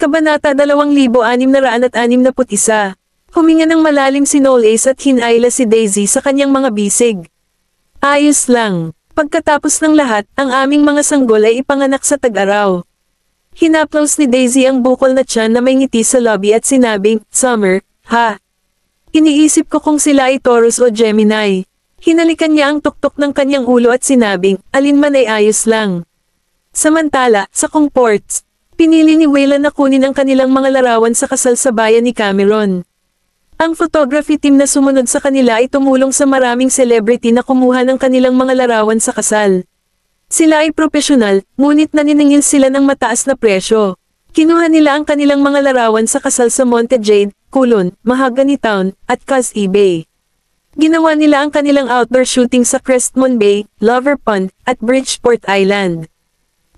Kabanata 2661. Huminga ng malalim si Knowles at hinayla si Daisy sa kanyang mga bisig. Ayos lang. Pagkatapos ng lahat, ang aming mga sanggol ay ipanganak sa tag-araw. Hinaplos ni Daisy ang bukol na tiyan na may ngiti sa lobby at sinabing, Summer, ha? Iniisip ko kung sila ay Taurus o Gemini. Hinalikan niya ang tuktok ng kanyang ulo at sinabing, alinman ay ayos lang. Samantala, sa comports, pinili ni Waylon na kunin ang kanilang mga larawan sa kasal sa bayan ni Cameron. Ang photography team na sumunod sa kanila ay tumulong sa maraming celebrity na kumuha ng kanilang mga larawan sa kasal. Sila ay propesyonal, ngunit naniningil sila ng mataas na presyo. Kinuha nila ang kanilang mga larawan sa kasal sa Monte Jade, Kulon, Mahogany Town, at Cazee Bay. Ginawa nila ang kanilang outdoor shooting sa Crestmon Bay, Lover Pond, at Bridgeport Island.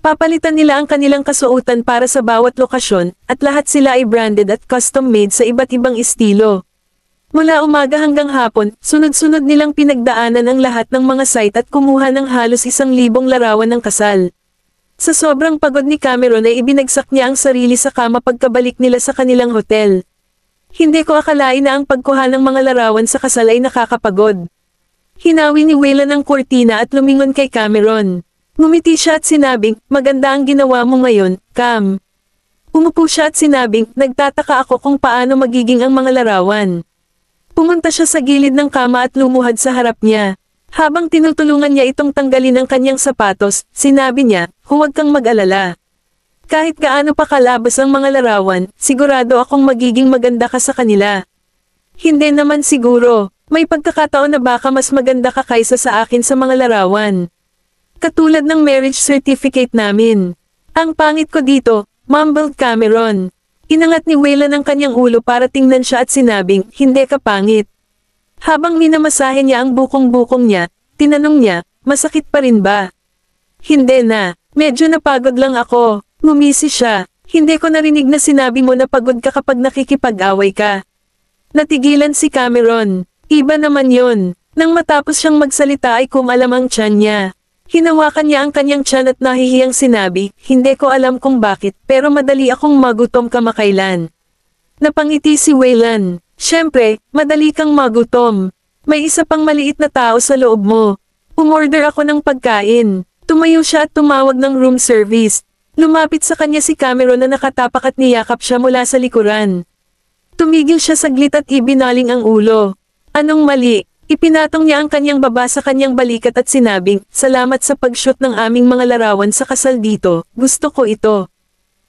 Papalitan nila ang kanilang kasuotan para sa bawat lokasyon, at lahat sila ay branded at custom-made sa iba't ibang estilo. Mula umaga hanggang hapon, sunod-sunod nilang pinagdaanan ang lahat ng mga site at kumuha ng halos 1,000 larawan ng kasal. Sa sobrang pagod ni Cameron ay ibinagsak niya ang sarili sa kama pagkabalik nila sa kanilang hotel. Hindi ko akalain na ang pagkuha ng mga larawan sa kasal ay nakakapagod. Hinawi ni Waylon ang kurtina at lumingon kay Cameron. Ngumiti siya at sinabing, maganda ang ginawa mo ngayon, Cam. Umupo siya at sinabing, nagtataka ako kung paano magiging ang mga larawan. Pumunta siya sa gilid ng kama at lumuhad sa harap niya. Habang tinutulungan niya itong tanggalin ang kanyang sapatos, sinabi niya, huwag kang mag-alala. Kahit gaano pa kalabas ang mga larawan, sigurado akong magiging maganda ka sa kanila. Hindi naman siguro, may pagkakataon na baka mas maganda ka kaysa sa akin sa mga larawan. Katulad ng marriage certificate namin. Ang pangit ko dito, mumbled Cameron. Inangat ni Waylon ang kanyang ulo para tingnan siya at sinabing, hindi ka pangit. Habang minamasahe niya ang bukong-bukong niya, tinanong niya, masakit pa rin ba? Hindi na, medyo napagod lang ako. Ngumisi siya, hindi ko narinig na sinabi mo na pagod ka kapag nakikipag-away ka. Natigilan si Cameron, iba naman yon. Nang matapos siyang magsalita ay kumalam ang tiyan niya. Hinawakan niya ang kanyang tiyan at nahihiyang sinabi, hindi ko alam kung bakit, pero madali akong magutom kamakailan. Napangiti si Waylon. Siyempre, madali kang magutom. May isa pang maliit na tao sa loob mo. Umorder ako ng pagkain. Tumayo siya at tumawag ng room service. Lumapit sa kanya si Cameron na nakatapak at niyakap siya mula sa likuran. Tumigil siya saglit at ibinaling ang ulo. Anong mali? Ipinatong niya ang kanyang baba sa kanyang balikat at sinabing, salamat sa pag-shoot ng aming mga larawan sa kasal dito, gusto ko ito.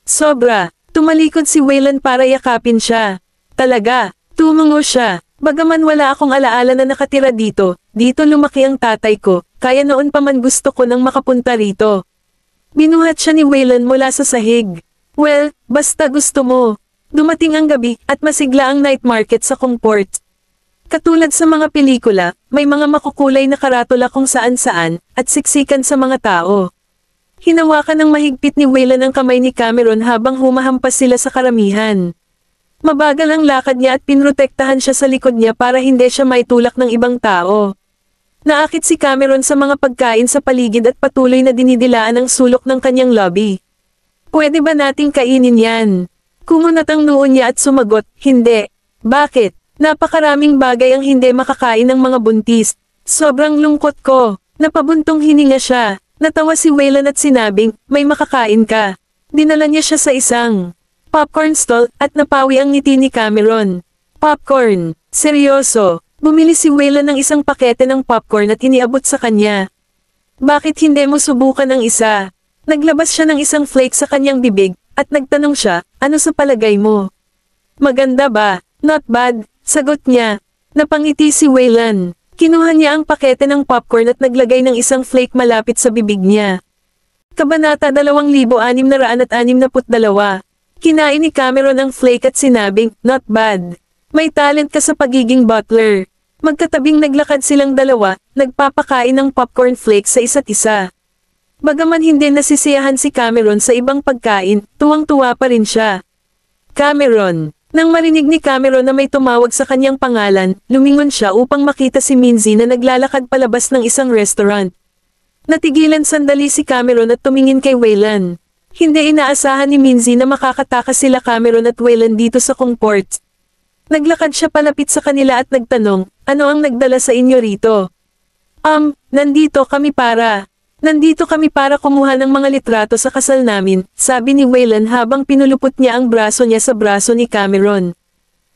Sobra, tumalikod si Waylon para yakapin siya. Talaga, tumungo siya. Bagaman wala akong alaala na nakatira dito, dito lumaki ang tatay ko, kaya noon pa man gusto ko nang makapunta rito. Binuhat siya ni Waylon mula sa sahig. Well, basta gusto mo. Dumating ang gabi, at masigla ang night market sa Comport. Katulad sa mga pelikula, may mga makukulay na karatula kung saan-saan, at siksikan sa mga tao. Hinawakan ng mahigpit ni Waylon ang kamay ni Cameron habang humahampas sila sa karamihan. Mabagal ang lakad niya at pinrotektahan siya sa likod niya para hindi siya maitulak ng ibang tao. Naakit si Cameron sa mga pagkain sa paligid at patuloy na dinidilaan ang sulok ng kanyang lobby. Pwede ba nating kainin yan? Kumunat ang noo niya at sumagot, hindi. Bakit? Napakaraming bagay ang hindi makakain ng mga buntis. Sobrang lungkot ko. Napabuntong hininga siya. Natawa si Waylon at sinabing, may makakain ka. Dinala niya siya sa isang popcorn stall at napawi ang ngiti ni Cameron. Popcorn. Seryoso. Bumili si Waylon ng isang pakete ng popcorn at iniabot sa kanya. Bakit hindi mo subukan ang isa? Naglabas siya ng isang flake sa kanyang bibig, at nagtanong siya, ano sa palagay mo? Maganda ba? Not bad, sagot niya. Napangiti si Waylon. Kinuha niya ang pakete ng popcorn at naglagay ng isang flake malapit sa bibig niya. Kabanata 2662. Kinain ni Cameron ang flake at sinabing, not bad. May talent ka sa pagiging butler. Magkatabing naglakad silang dalawa, nagpapakain ng popcorn flakes sa isa't isa. Bagaman hindi nasisiyahan si Cameron sa ibang pagkain, tuwang-tuwa pa rin siya. Cameron. Nang marinig ni Cameron na may tumawag sa kanyang pangalan, lumingon siya upang makita si Minzy na naglalakad palabas ng isang restaurant. Natigilan sandali si Cameron at tumingin kay Waylon. Hindi inaasahan ni Minzy na makakatakas sila Cameron at Waylon dito sa Kongport. Naglakad siya palapit sa kanila at nagtanong, ano ang nagdala sa inyo rito? Nandito kami para kumuha ng mga litrato sa kasal namin, sabi ni Waylon habang pinulupot niya ang braso niya sa braso ni Cameron.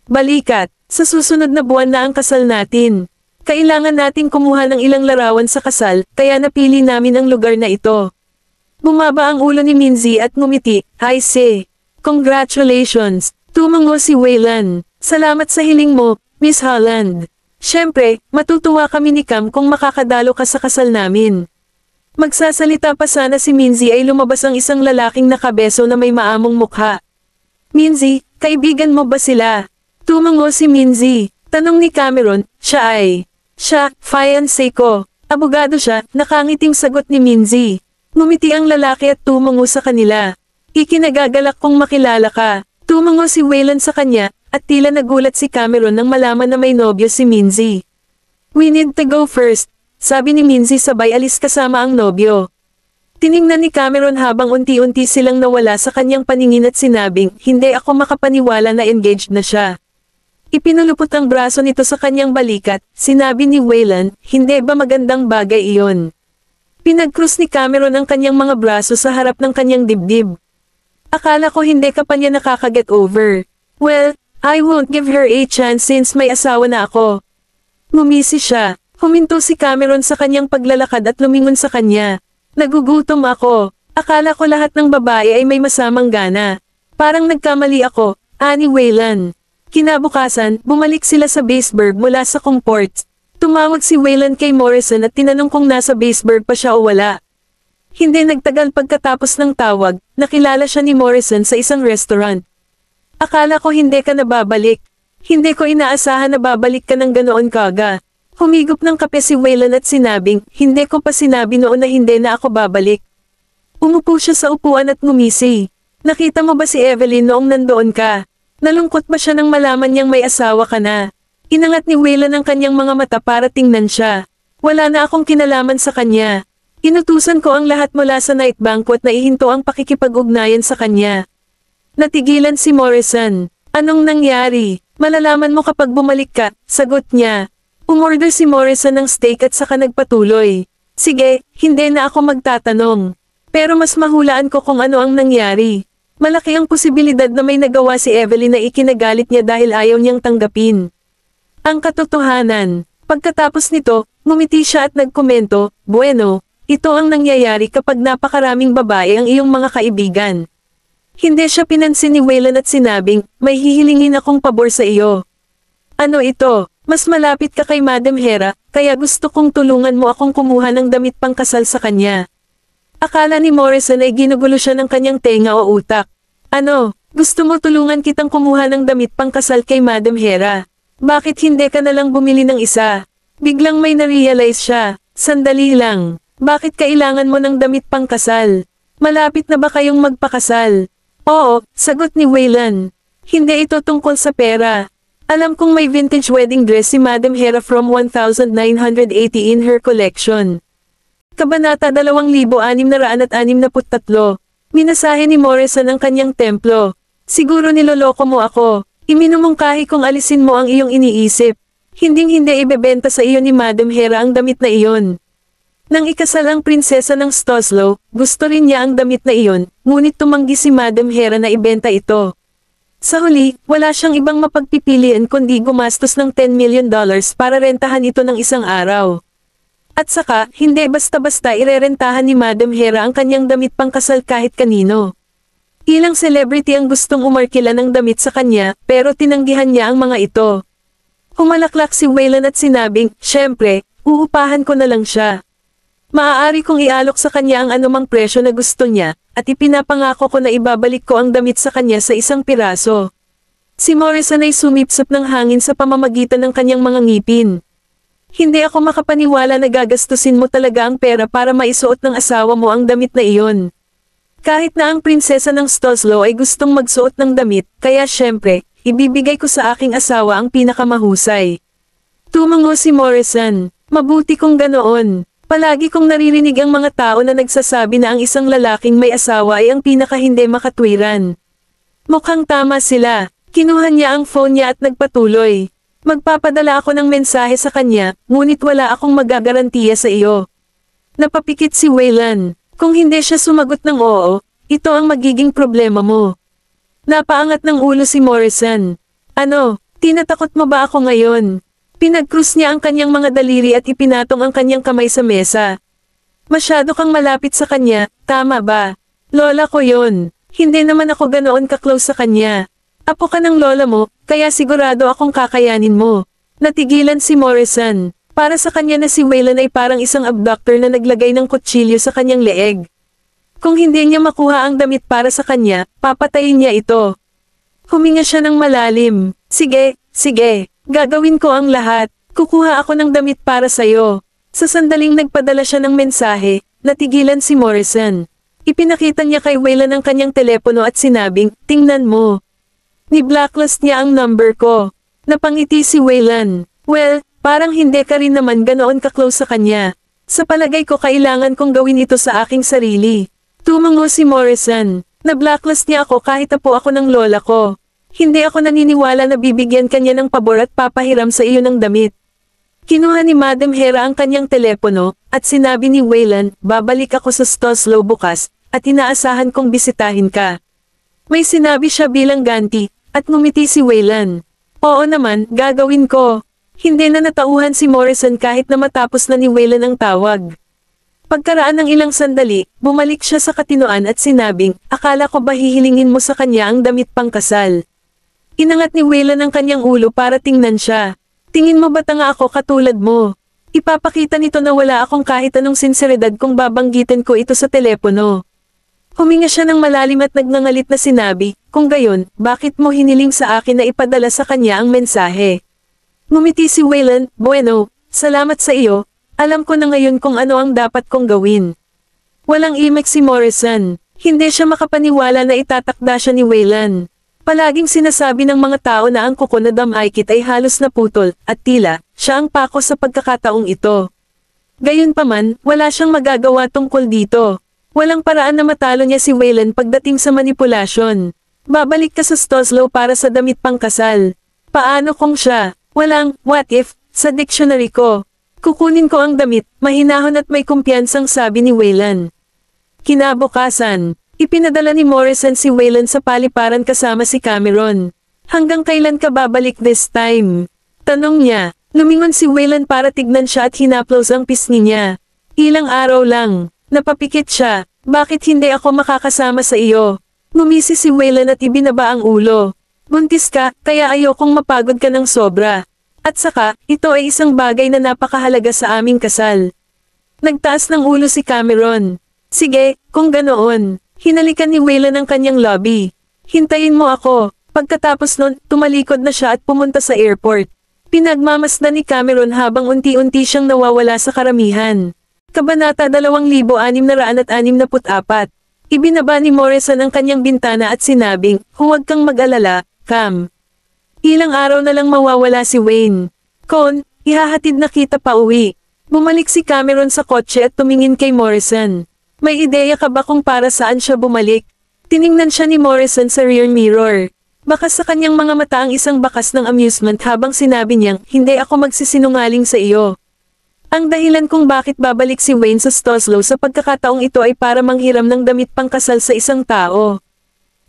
Balikat, sa susunod na buwan na ang kasal natin. Kailangan nating kumuha ng ilang larawan sa kasal, kaya napili namin ang lugar na ito. Bumaba ang ulo ni Minzy at ngumiti, I say, congratulations, tumango si Waylon. Salamat sa hiling mo, Miss Holland. Siyempre, matutuwa kami ni Cam kung makakadalo ka sa kasal namin. Magsasalita pa sana si Minzy ay lumabas ang isang lalaking nakabeso na may maamong mukha. Minzy, kaibigan mo ba sila? Tumango si Minzy. Tanong ni Cameron, siya, fiancé ko. Abogado siya, nakangiting sagot ni Minzy. Ngumiti ang lalaki at tumango sa kanila. Ikinagagalak kong makilala ka. Tumango si Waylon sa kanya, at tila nagulat si Cameron nang malaman na may nobyo si Minzy. We need to go first, sabi ni Minzy sabay alis kasama ang nobyo. Tiningnan ni Cameron habang unti-unti silang nawala sa kanyang paningin at sinabing, hindi ako makapaniwala na engaged na siya. Ipinulupot ang braso nito sa kanyang balikat, sinabi ni Waylon, hindi ba magandang bagay iyon? Pinagkrus ni Cameron ang kanyang mga braso sa harap ng kanyang dibdib. Akala ko hindi ka pa niya nakakaget over. Well, I won't give her a chance since may asawa na ako. Ngumisi siya. Huminto si Cameron sa kanyang paglalakad at lumingon sa kanya. Nagugutom ako. Akala ko lahat ng babae ay may masamang gana. Parang nagkamali ako, ani Waylon. Kinabukasan, bumalik sila sa Baseburg mula sa Kongport. Tumawag si Waylon kay Morrison at tinanong kung nasa Baseburg pa siya o wala. Hindi nagtagal pagkatapos ng tawag, nakilala siya ni Morrison sa isang restaurant. Akala ko hindi ka na babalik. Hindi ko inaasahan na babalik ka ng ganoon kaga. Humigop ng kape si Waylon at sinabing, hindi ko pa sinabi noon na hindi na ako babalik. Umupo siya sa upuan at ngumisi. Nakita mo ba si Evelyn noong nandoon ka? Nalungkot ba siya nang malaman niyang may asawa ka na? Inangat ni Waylon ang kanyang mga mata para tingnan siya. Wala na akong kinalaman sa kanya. Inutusan ko ang lahat mula sa night banquet na ihinto ang pakikipag-ugnayan sa kanya. Natigilan si Morrison. Anong nangyari? Malalaman mo kapag bumalik ka, sagot niya. Umorder si Morrison ng steak at saka nagpatuloy. Sige, hindi na ako magtatanong. Pero mas mahulaan ko kung ano ang nangyari. Malaki ang posibilidad na may nagawa si Evelyn na ikinagalit niya dahil ayaw niyang tanggapin. Ang katotohanan. Pagkatapos nito, ngumiti siya at nagkomento, bueno, ito ang nangyayari kapag napakaraming babae ang iyong mga kaibigan. Hindi siya pinansin ni Waylon at sinabing, may hihilingin akong pabor sa iyo. Ano ito? Mas malapit ka kay Madam Hera, kaya gusto kong tulungan mo akong kumuha ng damit pangkasal sa kanya. Akala ni Morrison ay ginugulo siya ng kanyang tenga o utak. Ano, gusto mo tulungan kitang kumuha ng damit pangkasal kay Madam Hera? Bakit hindi ka nalang bumili ng isa? Biglang may na-realize siya. Sandali lang. Bakit kailangan mo ng damit pangkasal? Malapit na ba kayong magpakasal? Oo, sagot ni Waylon. Hindi ito tungkol sa pera. Alam kong may vintage wedding dress si Madam Hera from 1980 in her collection. Kabanata 2663. Minasahe ni Morrison ang kanyang templo. Siguro niloloko mo ako. Iminumungkahi kung alisin mo ang iyong iniisip. Hinding-hindi ibebenta sa iyo ni Madam Hera ang damit na iyon. Nang ikasal ang prinsesa ng Stoslow, gusto rin niya ang damit na iyon, ngunit tumanggi si Madam Hera na ibenta ito. Sa huli, wala siyang ibang mapagpipilian kundi gumastos ng $10 million para rentahan ito ng isang araw. At saka, hindi basta-basta irerentahan ni Madam Hera ang kanyang damit pangkasal kahit kanino. Ilang celebrity ang gustong umarkila ng damit sa kanya, pero tinanggihan niya ang mga ito. Humalaklak si Waylon at sinabing, syempre, uupahan ko na lang siya. Maaari kong ialok sa kanya ang anumang presyo na gusto niya, at ipinapangako ko na ibabalik ko ang damit sa kanya sa isang piraso. Si Morrison ay sumipsap ng hangin sa pamamagitan ng kanyang mga ngipin. Hindi ako makapaniwala na gagastusin mo talaga ang pera para maisuot ng asawa mo ang damit na iyon. Kahit na ang prinsesa ng Stoslow ay gustong magsuot ng damit, kaya syempre, ibibigay ko sa aking asawa ang pinakamahusay. Tumango si Morrison. Mabuti kung ganoon. Palagi kong naririnig ang mga tao na nagsasabi na ang isang lalaking may asawa ay ang pinaka-hindi makatwiran. Mukhang tama sila. Kinuha niya ang phone niya at nagpatuloy. Magpapadala ako ng mensahe sa kanya, ngunit wala akong magagarantiya sa iyo. Napapikit si Waylan. Kung hindi siya sumagot ng oo, ito ang magiging problema mo. Napaangat ng ulo si Morrison. Ano, tinatakot mo ba ako ngayon? Pinag-cross niya ang kanyang mga daliri at ipinatong ang kanyang kamay sa mesa. Masyado kang malapit sa kanya, tama ba? Lola ko yon. Hindi naman ako ganoon ka-close sa kanya. Apo ka ng lola mo, kaya sigurado akong kakayanin mo. Natigilan si Morrison. Para sa kanya na si Waylan ay parang isang abductor na naglagay ng kutsilyo sa kanyang leeg. Kung hindi niya makuha ang damit para sa kanya, papatayin niya ito. Huminga siya ng malalim. Sige, sige. Gagawin ko ang lahat. Kukuha ako ng damit para sa'yo. Sa sandaling nagpadala siya ng mensahe, natigilan si Morrison. Ipinakita niya kay Waylan ang kanyang telepono at sinabing, tingnan mo. Ni-blacklist niya ang number ko. Napangiti si Waylan. Well, parang hindi ka rin naman ganoon ka-close sa kanya. Sa palagay ko kailangan kong gawin ito sa aking sarili. Tumango si Morrison. Na-blacklist niya ako kahit apo ako ng lola ko. Hindi ako naniniwala na bibigyan kanya ng pabor at papahiram sa iyo ng damit. Kinuha ni Madam Hera ang kanyang telepono, at sinabi ni Waylan, babalik ako sa Stoslow bukas, at inaasahan kong bisitahin ka. May sinabi siya bilang ganti, at ngumiti si Waylan. Oo naman, gagawin ko. Hindi na natauhan si Morrison kahit na matapos na ni Waylan ang tawag. Pagkaraan ng ilang sandali, bumalik siya sa katinoan at sinabing, akala ko ba hihilingin mo sa kanya ang damit pangkasal? Inangat ni Waylan ang kanyang ulo para tingnan siya. Tingin mo ba tanga ako katulad mo? Ipapakita nito na wala akong kahit anong sinseridad kung babanggitin ko ito sa telepono. Huminga siya ng malalim at nagngangalit na sinabi, kung gayon, bakit mo hiniling sa akin na ipadala sa kanya ang mensahe? Ngumiti si Waylan, bueno, salamat sa iyo, alam ko na ngayon kung ano ang dapat kong gawin. Walang imek si Morrison. Hindi siya makapaniwala na itatakda siya ni Waylan. Palaging sinasabi ng mga tao na ang kuko na damaykit ay halos naputol, at tila, siya ang pako sa pagkakataong ito. Gayunpaman, wala siyang magagawa tungkol dito. Walang paraan na matalo niya si Waylan pagdating sa manipulasyon. Babalik ka sa Stoslow para sa damit pangkasal. Paano kung siya? Walang, what if, sa dictionary ko. Kukunin ko ang damit, mahinahon at may kumpiyansang sabi ni Waylan. Kinabukasan. Ipinadala ni Morrison si Waylan sa paliparan kasama si Cameron. Hanggang kailan ka babalik this time? Tanong niya. Lumingon si Waylan para tignan siya at hinaplos ang pisngi niya. Ilang araw lang. Napapikit siya. Bakit hindi ako makakasama sa iyo? Ngumisi si Waylan at ibinaba ang ulo. Buntis ka, kaya ayokong mapagod ka ng sobra. At saka, ito ay isang bagay na napakahalaga sa aming kasal. Nagtaas ng ulo si Cameron. Sige, kung ganoon. Hinalikan ni Waylan ang kanyang lobby. Hintayin mo ako. Pagkatapos nun, tumalikod na siya at pumunta sa airport. Pinagmamasdan ni Cameron habang unti-unti siyang nawawala sa karamihan. Kabanata 2664. Ibinaba ni Morrison ang kanyang bintana at sinabing, huwag kang mag-alala, Cam. Ilang araw na lang mawawala si Wayne. Con, ihahatid na kita pa uwi. Bumalik si Cameron sa kotse at tumingin kay Morrison. May ideya ka ba kung para saan siya bumalik? Tiningnan siya ni Morrison sa rear mirror. Bakas sa kanyang mga mata ang isang bakas ng amusement habang sinabi niyang, hindi ako magsisinungaling sa iyo. Ang dahilan kung bakit babalik si Wayne sa Stoslow sa pagkakataong ito ay para manghiram ng damit pangkasal sa isang tao.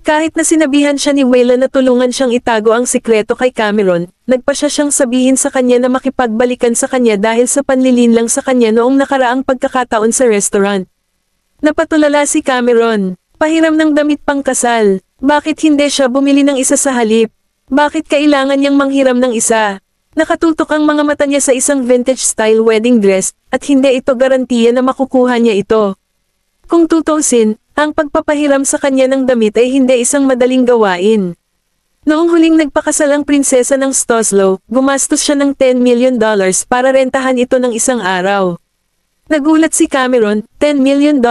Kahit na sinabihan siya ni Waylan na tulungan siyang itago ang sikreto kay Cameron, nagpa siyang sabihin sa kanya na makipagbalikan sa kanya dahil sa panlilinlang sa kanya noong nakaraang pagkakataon sa restaurant. Napatulala si Cameron. Pahiram ng damit pangkasal. Bakit hindi siya bumili ng isa sa halip? Bakit kailangan niyang manghiram ng isa? Nakatutok ang mga mata niya sa isang vintage-style wedding dress, at hindi ito garantiya na makukuha niya ito. Kung tutusin, ang pagpapahiram sa kanya ng damit ay hindi isang madaling gawain. Noong huling nagpakasal ang prinsesa ng Stoslow, gumastos siya ng $10 million para rentahan ito ng isang araw. Nagulat si Cameron, $10 million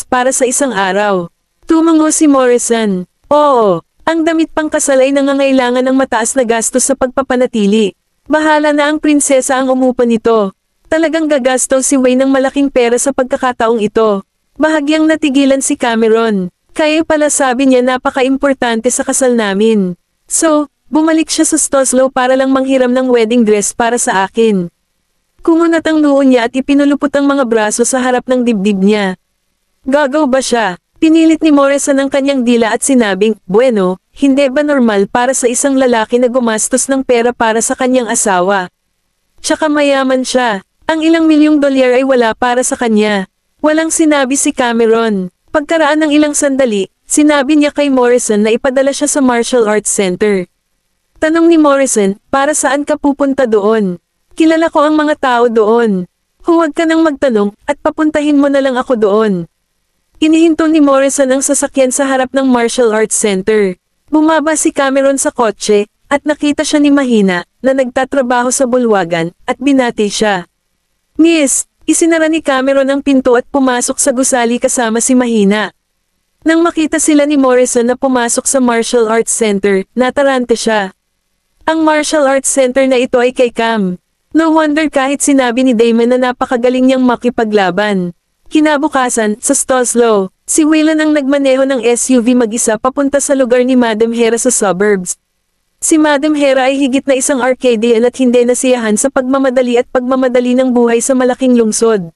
para sa isang araw. Tumango si Morrison. Oo, ang damit pangkasal ay nangangailangan ng mataas na gastos sa pagpapanatili. Bahala na ang prinsesa ang umupa nito. Talagang gagasto si Wayne ng malaking pera sa pagkakataong ito. Bahagyang natigilan si Cameron. Kaya pala sabi niya napaka-importante sa kasal namin. So, bumalik siya sa Stoslow para lang manghiram ng wedding dress para sa akin. Kumunat ang noo niya at ipinulupot ang mga braso sa harap ng dibdib niya. Gagaw ba siya? Pinilit ni Morrison ang kanyang dila at sinabing, bueno, hindi ba normal para sa isang lalaki na gumastos ng pera para sa kanyang asawa? Tsaka mayaman siya. Ang ilang milyong dolyar ay wala para sa kanya. Walang sinabi si Cameron. Pagkaraan ng ilang sandali, sinabi niya kay Morrison na ipadala siya sa Martial Arts Center. Tanong ni Morrison, para saan ka pupunta doon? Kilala ko ang mga tao doon. Huwag ka nang magtanong, at papuntahin mo na lang ako doon. Inihinto ni Morrison ang sasakyan sa harap ng Martial Arts Center. Bumaba si Cameron sa kotse, at nakita siya ni Mahina, na nagtatrabaho sa bulwagan, at binati siya. Miss, isinara ni Cameron ang pinto at pumasok sa gusali kasama si Mahina. Nang makita sila ni Morrison na pumasok sa Martial Arts Center, natarante siya. Ang Martial Arts Center na ito ay kay Cam. No wonder kahit sinabi ni Damon na napakagaling niyang makipaglaban. Kinabukasan, sa Stoslow, si Waylon ang nagmaneho ng SUV mag-isa papunta sa lugar ni Madam Hera sa suburbs. Si Madam Hera ay higit na isang Arcadian at hindi nasiyahan sa pagmamadali at pagmamadali ng buhay sa malaking lungsod.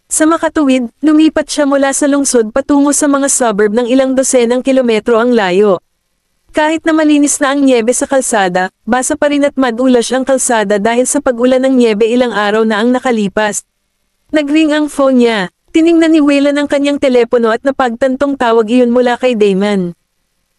Sa makatuwid, lumipat siya mula sa lungsod patungo sa mga suburb ng ilang dosenang kilometro ang layo. Kahit na malinis na ang nyebe sa kalsada, basa pa rin at madulas ang kalsada dahil sa pag-ulan ng nyebe ilang araw na ang nakalipas. Nagring ang phone niya. Tiningnan ni Waylon ang kanyang telepono at napagtantong tawag iyon mula kay Damon.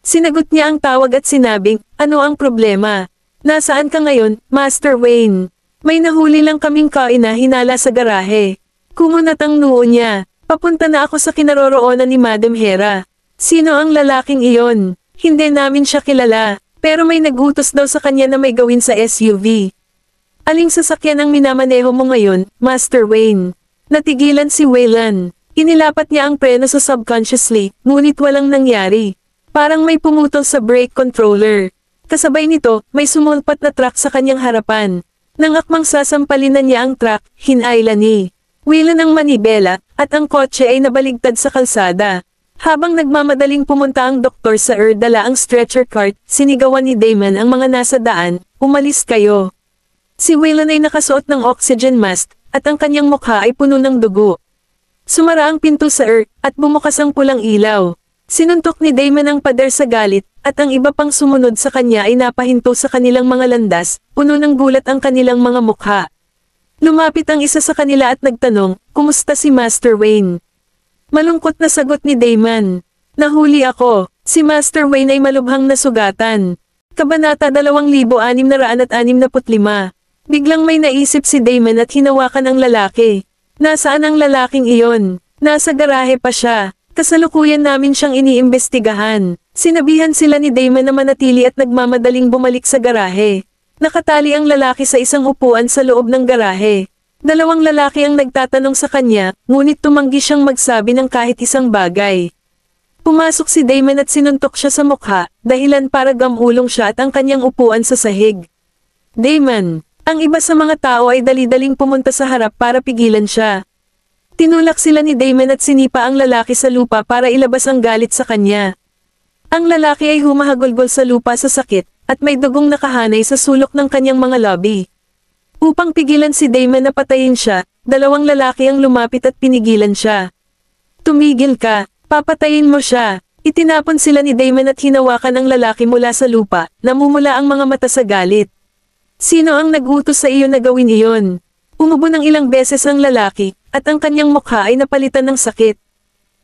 Sinagot niya ang tawag at sinabing, ano ang problema? Nasaan ka ngayon, Master Wayne? May nahuli lang kaming kain na hinala sa garahe. Kumunat ang noo niya. Papunta na ako sa kinaroroonan ni Madam Hera. Sino ang lalaking iyon? Hindi namin siya kilala, pero may nagutos daw sa kanya na may gawin sa SUV. Aling sasakyan ang minamaneho mo ngayon, Master Wayne? Natigilan si Waylon. Inilapat niya ang preno sa subconsciously, ngunit walang nangyari. Parang may pumutol sa brake controller. Kasabay nito, may sumulpat na truck sa kanyang harapan. Nang akmang sasampalin na niya ang truck, hinayla ni Waylon ang manibela, at ang kotse ay nabaligtad sa kalsada. Habang nagmamadaling pumunta ang doktor sa dala ang stretcher cart, sinigawan ni Damon ang mga nasa daan, umalis kayo. Si Waylon ay nakasuot ng oxygen mask, at ang kanyang mukha ay puno ng dugo. Sumara ang pinto sa at bumukas ang pulang ilaw. Sinuntok ni Damon ang pader sa galit, at ang iba pang sumunod sa kanya ay napahinto sa kanilang mga landas, puno ng gulat ang kanilang mga mukha. Lumapit ang isa sa kanila at nagtanong, kumusta si Master Wayne? Malungkot na sagot ni Damon. Nahuli ako, si Master Wayne ay malubhang nasugatan. Kabanata 2665. Biglang may naisip si Damon at hinawakan ang lalaki. Nasaan ang lalaking iyon? Nasa garahe pa siya. Kasalukuyan namin siyang iniimbestigahan. Sinabihan sila ni Damon na manatili at nagmamadaling bumalik sa garahe. Nakatali ang lalaki sa isang upuan sa loob ng garahe. Dalawang lalaki ang nagtatanong sa kanya, ngunit tumanggi siyang magsabi ng kahit isang bagay. Pumasok si Damon at sinuntok siya sa mukha, dahilan para gamulong siya at ang kanyang upuan sa sahig. Damon, ang iba sa mga tao ay dali-daling pumunta sa harap para pigilan siya. Tinulak sila ni Damon at sinipa ang lalaki sa lupa para ilabas ang galit sa kanya. Ang lalaki ay humahagulgol sa lupa sa sakit, at may dugong nakahanay sa sulok ng kanyang mga labi. Upang pigilan si Damon na patayin siya, dalawang lalaki ang lumapit at pinigilan siya. Tumigil ka, papatayin mo siya. Itinapon sila ni Damon at hinawakan ang lalaki mula sa lupa, namumula ang mga mata sa galit. Sino ang nagutos sa iyo na gawin iyon? Umubo ng ilang beses ang lalaki, at ang kanyang mukha ay napalitan ng sakit.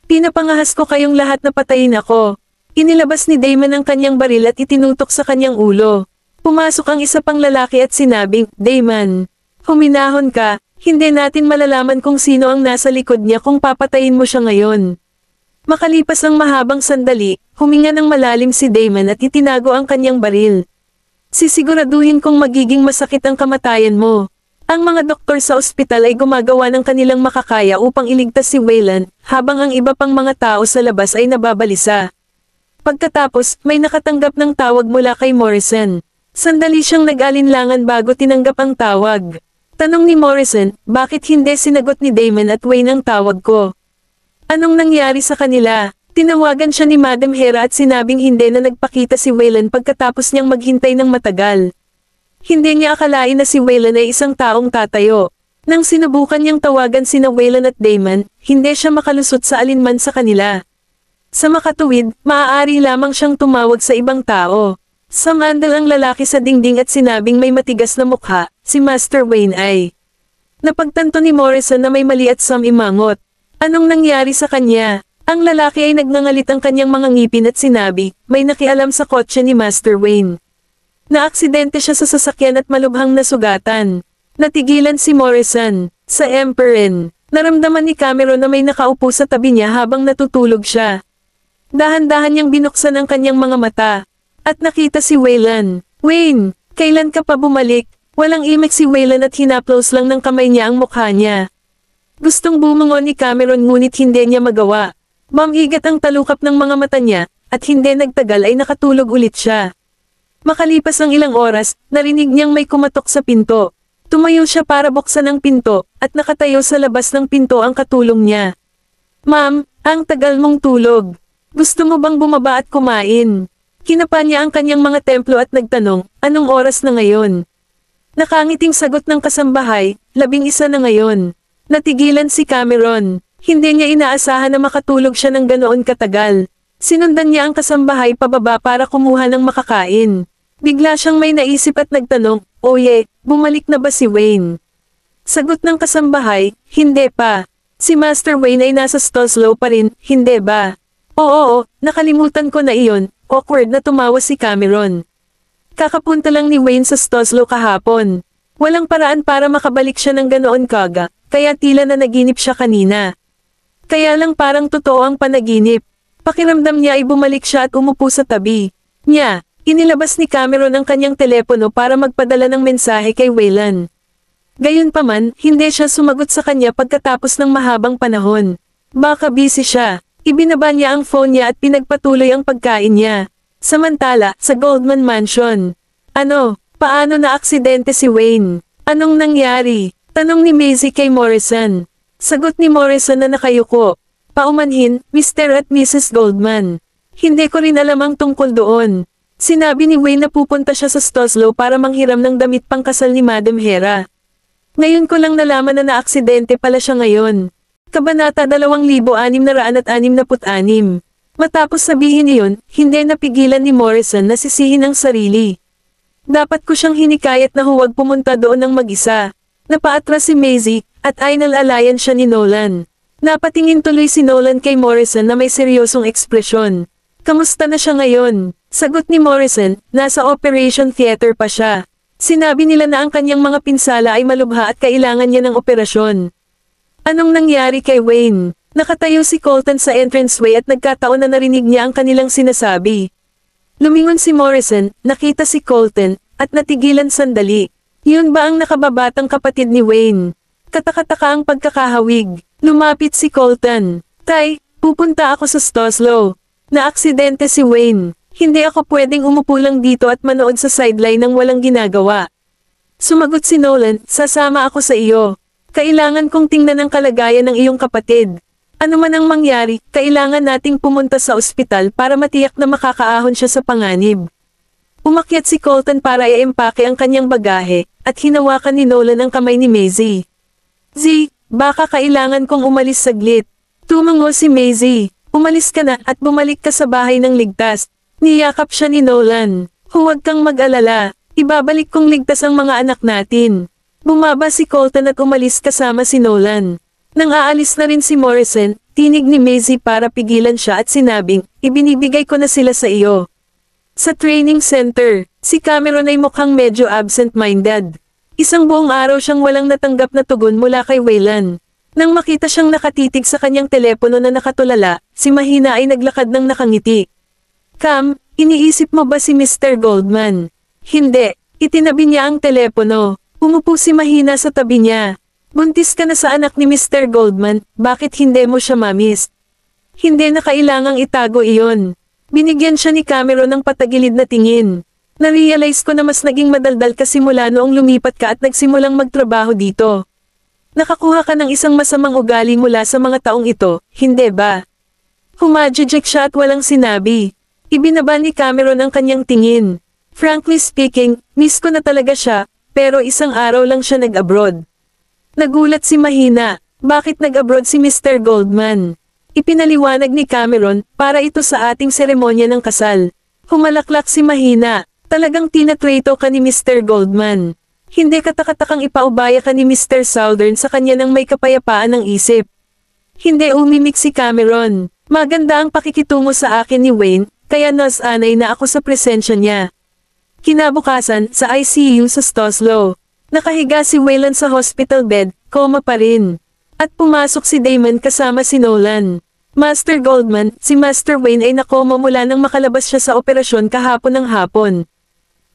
Pinapangahas ko kayong lahat na patayin ako. Inilabas ni Damon ang kanyang baril at itinutok sa kanyang ulo. Pumasok ang isa pang lalaki at sinabing, Damon, huminahon ka, hindi natin malalaman kung sino ang nasa likod niya kung papatayin mo siya ngayon. Makalipas ang mahabang sandali, huminga ng malalim si Damon at itinago ang kanyang baril. Sisiguraduhin kong magiging masakit ang kamatayan mo. Ang mga doktor sa ospital ay gumagawa ng kanilang makakaya upang iligtas si Waylon, habang ang iba pang mga tao sa labas ay nababalisa. Pagkatapos, may nakatanggap ng tawag mula kay Morrison. Sandali siyang nag-alinlangan bago tinanggap ang tawag. Tanong ni Morrison, bakit hindi sinagot ni Damon at Wayne ang tawag ko? Anong nangyari sa kanila? Tinawagan siya ni Madam Hera at sinabing hindi na nagpakita si Waylon pagkatapos niyang maghintay ng matagal. Hindi niya akalain na si Waylon ay isang taong tatayo. Nang sinubukan niyang tawagan sina Waylon at Damon, hindi siya makalusot sa alinman sa kanila. Sa makatuwid, maaari lamang siyang tumawag sa ibang tao. Sumandal ang lalaki sa dingding at sinabing may matigas na mukha, si Master Wayne ay. Napagtanto ni Morrison na may mali at imangot. Anong nangyari sa kanya? Ang lalaki ay nagngangalit ang kanyang mga ngipin at sinabi, may nakialam sa kotse ni Master Wayne. Naaksidente siya sa sasakyan at malubhang nasugatan. Natigilan si Morrison. Sa Emperor, naramdaman ni Cameron na may nakaupo sa tabi niya habang natutulog siya. Dahan-dahan niyang binuksan ang kanyang mga mata. At nakita si Waylon. Wayne, kailan ka pa bumalik? Walang imik si Waylon at hinaplos lang ng kamay niya ang mukha niya. Gustong bumangon ni Cameron ngunit hindi niya magawa. Mamigat ang talukap ng mga mata niya, at hindi nagtagal ay nakatulog ulit siya. Makalipas ang ilang oras, narinig niyang may kumatok sa pinto. Tumayo siya para buksan ang pinto, at nakatayo sa labas ng pinto ang katulong niya. Ma'am, ang tagal mong tulog. Gusto mo bang bumaba at kumain? Kinapa niya ang kanyang mga templo at nagtanong, anong oras na ngayon? Nakangiting sagot ng kasambahay, 11 na ngayon. Natigilan si Cameron. Hindi niya inaasahan na makatulog siya ng ganoon katagal. Sinundan niya ang kasambahay pababa para kumuha ng makakain. Bigla siyang may naisip at nagtanong, Oye, bumalik na ba si Wayne? Sagot ng kasambahay, hindi pa. Si Master Wayne ay nasa Stoslow pa rin, hindi ba? Oo, nakalimutan ko na iyon. Awkward na tumawa si Cameron. Kakapunta lang ni Wayne sa Stoslow kahapon. Walang paraan para makabalik siya ng ganoon kaga, kaya tila na naginip siya kanina. Kaya lang parang totoo ang panaginip. Pakiramdam niya ay bumalik siya at umupo sa tabi niya. Inilabas ni Cameron ang kanyang telepono para magpadala ng mensahe kay Waylon. Gayunpaman, hindi siya sumagot sa kanya pagkatapos ng mahabang panahon. Baka busy siya. Ibinaba niya ang phone niya at pinagpatuloy ang pagkain niya. Samantala, sa Goldman Mansion. Ano, paano na aksidente si Wayne? Anong nangyari? Tanong ni Maisie kay Morrison. Sagot ni Morrison na nakayuko. Paumanhin, Mr. at Mrs. Goldman. Hindi ko rin alam ang tungkol doon. Sinabi ni Wayne na pupunta siya sa Stoslow para manghiram ng damit pangkasal ni Madam Hera. Ngayon ko lang nalaman na naaksidente pala siya ngayon. Kabanata 2666. Matapos sabihin iyon, hindi napigilan ni Morrison na sisihin ang sarili. Dapat ko siyang hinikayat na huwag pumunta doon ng mag-isa. Napaatras si Maisie, at ainal-alayan siya ni Nolan. Napatingin tuloy si Nolan kay Morrison na may seryosong ekspresyon. Kamusta na siya ngayon? Sagot ni Morrison, nasa operation theater pa siya. Sinabi nila na ang kanyang mga pinsala ay malubha at kailangan niya ng operasyon. Anong nangyari kay Wayne? Nakatayo si Colton sa entranceway at nagkataon na narinig niya ang kanilang sinasabi. Lumingon si Morrison, nakita si Colton, at natigilan sandali. Yun ba ang nakababatang kapatid ni Wayne? Katakataka ang pagkakahawig. Lumapit si Colton. Tay, pupunta ako sa Stoslow. Naaksidente si Wayne. Hindi ako pwedeng umupo lang dito at manood sa sideline ng walang ginagawa. Sumagot si Nolan, sasama ako sa iyo. Kailangan kong tingnan ang kalagayan ng iyong kapatid. Ano man ang mangyari, kailangan nating pumunta sa ospital para matiyak na makakaahon siya sa panganib. Umakyat si Colton para i-empake ang kanyang bagahe, at hinawakan ni Nolan ang kamay ni Maisie. Z, baka kailangan kong umalis saglit. Tumango si Maisie. Umalis ka na at bumalik ka sa bahay ng ligtas. Niyakap siya ni Nolan. Huwag kang mag-alala. Ibabalik kong ligtas ang mga anak natin. Bumaba si Colton at umalis kasama si Nolan. Nang aalis na rin si Morrison, tinig ni Maisie para pigilan siya at sinabing, ibinibigay ko na sila sa iyo. Sa training center, si Cameron ay mukhang medyo absent-minded. Isang buong araw siyang walang natanggap na tugon mula kay Waylon. Nang makita siyang nakatitig sa kanyang telepono na nakatulala, si Mahina ay naglakad ng nakangiti. Cam, iniisip mo ba si Mr. Goldman? Hindi, itinabi niya ang telepono. Umupo si Mahina sa tabi niya. Buntis ka na sa anak ni Mr. Goldman, bakit hindi mo siya mamiss? Hindi na kailangang itago iyon. Binigyan siya ni Cameron ng patagilid na tingin. Na-realize ko na mas naging madaldal ka simula noong lumipat ka at nagsimulang magtrabaho dito. Nakakuha ka ng isang masamang ugali mula sa mga taong ito, hindi ba? Humajijek siya at walang sinabi. Ibinaba ni Cameron ang kanyang tingin. Frankly speaking, miss ko na talaga siya, pero isang araw lang siya nag-abroad. Nagulat si Mahina, bakit nag-abroad si Mr. Goldman? Ipinaliwanag ni Cameron, para ito sa ating seremonya ng kasal. Humalaklak si Mahina, talagang tinatrato ka ni Mr. Goldman. Hindi katakatakang ipaubaya ka ni Mr. Southern sa kanya ng may kapayapaan ng isip. Hindi umimik si Cameron. Maganda ang pakikitungo sa akin ni Wayne, kaya nasanay na ako sa presensya niya. Kinabukasan, sa ICU sa Stoslow. Nakahiga si Wayland sa hospital bed, koma pa rin. At pumasok si Damon kasama si Nolan. Master Goldman, si Master Wayne ay nakoma mula nang makalabas siya sa operasyon kahapon ng hapon.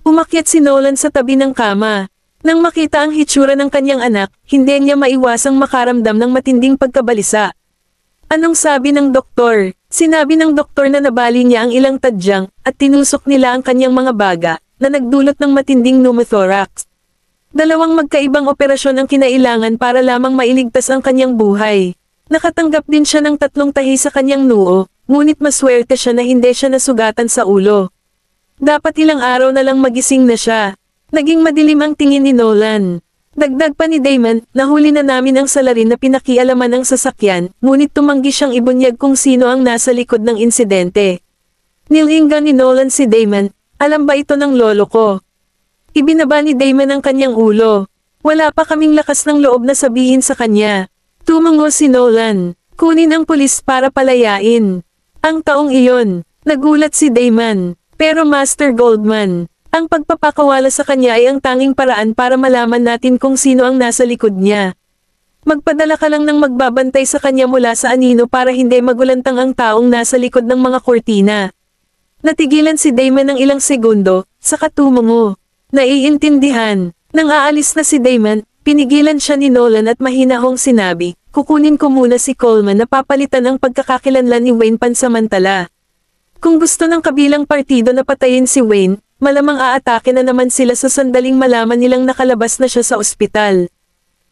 Umakyat si Nolan sa tabi ng kama. Nang makita ang hitsura ng kanyang anak, hindi niya maiwasang makaramdam ng matinding pagkabalisa. Anong sabi ng doktor? Sinabi ng doktor na nabali niya ang ilang tadyang, at tinusok nila ang kanyang mga baga, na nagdulot ng matinding pneumothorax. Dalawang magkaibang operasyon ang kinailangan para lamang mailigtas ang kanyang buhay. Nakatanggap din siya ng 3 tahi sa kanyang noo, ngunit maswerte siya na hindi siya nasugatan sa ulo. Dapat ilang araw na lang magising na siya. Naging madilim ang tingin ni Nolan. Dagdag pa ni Damon, nahuli na namin ang salarin na pinakialaman ng sasakyan, ngunit tumanggi siyang ibunyag kung sino ang nasa likod ng insidente. Nilinggan ni Nolan si Damon, alam ba ito ng lolo ko? Ibinaba ni Damon ang kanyang ulo. Wala pa kaming lakas ng loob na sabihin sa kanya. Tumango si Nolan, kunin ang pulis para palayain. Ang taong iyon, nagulat si Damon, pero Master Goldman. Ang pagpapakawala sa kanya ay ang tanging paraan para malaman natin kung sino ang nasa likod niya. Magpadala ka lang ng magbabantay sa kanya mula sa anino para hindi magulantang ang taong nasa likod ng mga kortina. Natigilan si Damon ng ilang segundo, saka tumango. Naiintindihan. Nang aalis na si Damon, pinigilan siya ni Nolan at mahinahong sinabi, kukunin ko muna si Coleman na papalitan ang pagkakakilanlan ni Wayne pansamantala. Kung gusto ng kabilang partido na patayin si Wayne, malamang aatake na naman sila sa sandaling malaman nilang nakalabas na siya sa ospital.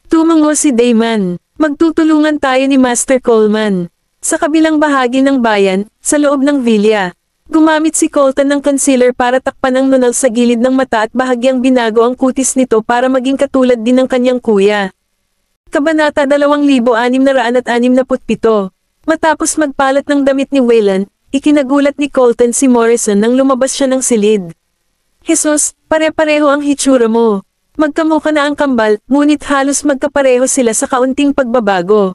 Tumango si Damon. Magtutulungan tayo ni Master Coleman. Sa kabilang bahagi ng bayan, sa loob ng villa, gumamit si Colton ng concealer para takpan ang nunal sa gilid ng mata at bahagyang binago ang kutis nito para maging katulad din ng kanyang kuya. Kabanata 2667. Matapos magpalat ng damit ni Wayland, ikinagulat ni Colton si Morrison nang lumabas siya ng silid. Jesus, pare-pareho ang hitsura mo. Magkamukha na ang kambal, ngunit halos magkapareho sila sa kaunting pagbabago.